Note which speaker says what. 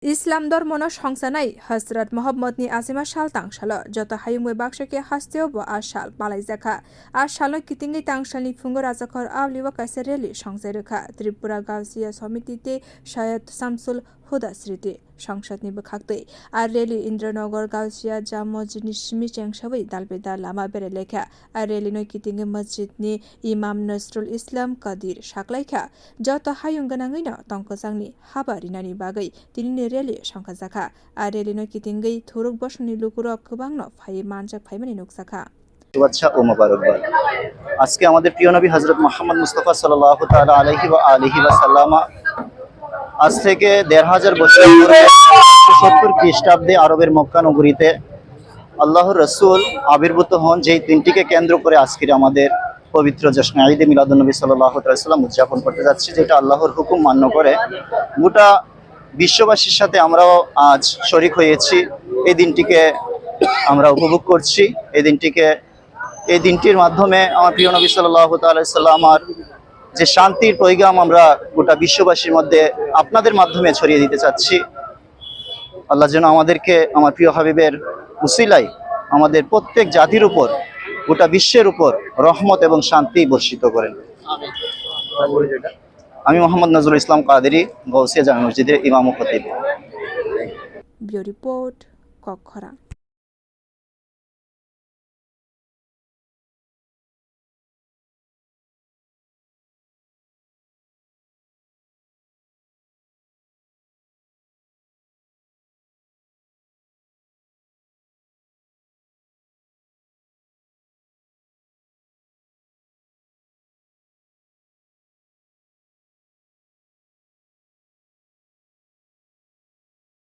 Speaker 1: इस्लाम धर्मनो संसानाय हजरत मोहम्मदनि आजिमा साल तांसालो जत हायुंगै बाक्सके हास्तेवबो आसाल बालाइजाखा आसालो कितिंगै तांसालनि फुंगो राजाखर आवलिवा कासे रेली संजायरोखा त्रिपुरा गावसिया समितिते शायद शामसुल हुदा स्मृति संसदनि बखाक्तै आर रेली इन्द्रनगर गावसिया जा मस्जिदनि सिमी चेंसाबै दालबेदा लामा बेरेलेखा आर रेलीनो कितिंगै मस्जिदनि इमाम नजरुल इस्लाम कादिर साक्लाइखा जत हायुं गोनाङैनो तंकजांनि हाबा रिनानि बागै तिनिनि रेली संखाजाखा आर रेलीनो कितिंगै थुरुक बसनि लुकुरो गोबांनो फाइ मानजाक फाइमानि नुकसाखा
Speaker 2: শুভেচ্ছা ও মোবারকবাদ। আজকে আমাদের প্রিয় নবী হযরত মুহাম্মদ মুস্তাফা সাল্লাল্লাহু তাআলা আলাইহি ওয়া সাল্লামা আজ থেকে ১৫০০ বছর পূর্বে ৭০ খ্রিস্টাব্দে আরবের মক্কা নগরীতে আল্লাহর রাসূল আবির্ভূত হন, যেই দিনটিকে কেন্দ্র করে আজকের আমাদের পবিত্র জশ্ন ঈদে মিলাদুন্নবী সাল্লাল্লাহু আলাইহি সাল্লাম উদযাপন করতে যাচ্ছি, যেটা আল্লাহর হুকুম মান্য করে গোটা বিশ্ববাসীর সাথে আমরাও আজ শরীক হয়েছি। এই দিনটিকে আমরা উপভোগ করছি। এই দিনটির মাধ্যমে আমার প্রিয় নবী সাল্লাল্লাহু তাআলা সাল্লামার যে শান্তির পয়গাম আমরা গোটা বিশ্ববাসীর মধ্যে আপনাদের মাধ্যমে ছড়িয়ে দিতে চাচ্ছি। আল্লাহ যেন আমাদেরকে আমার প্রিয় হাবিবের উসিলায় আমাদের প্রত্যেক জাতির উপর, গোটা বিশ্বের উপর রহমত এবং শান্তি বর্ষিত করেন। আমি মোহাম্মদ নজরুল ইসলাম কাদেরী, গাউসিয়া জামে মসজিদের ইমাম ও খতিব।
Speaker 1: Bureau report কক্ষরা।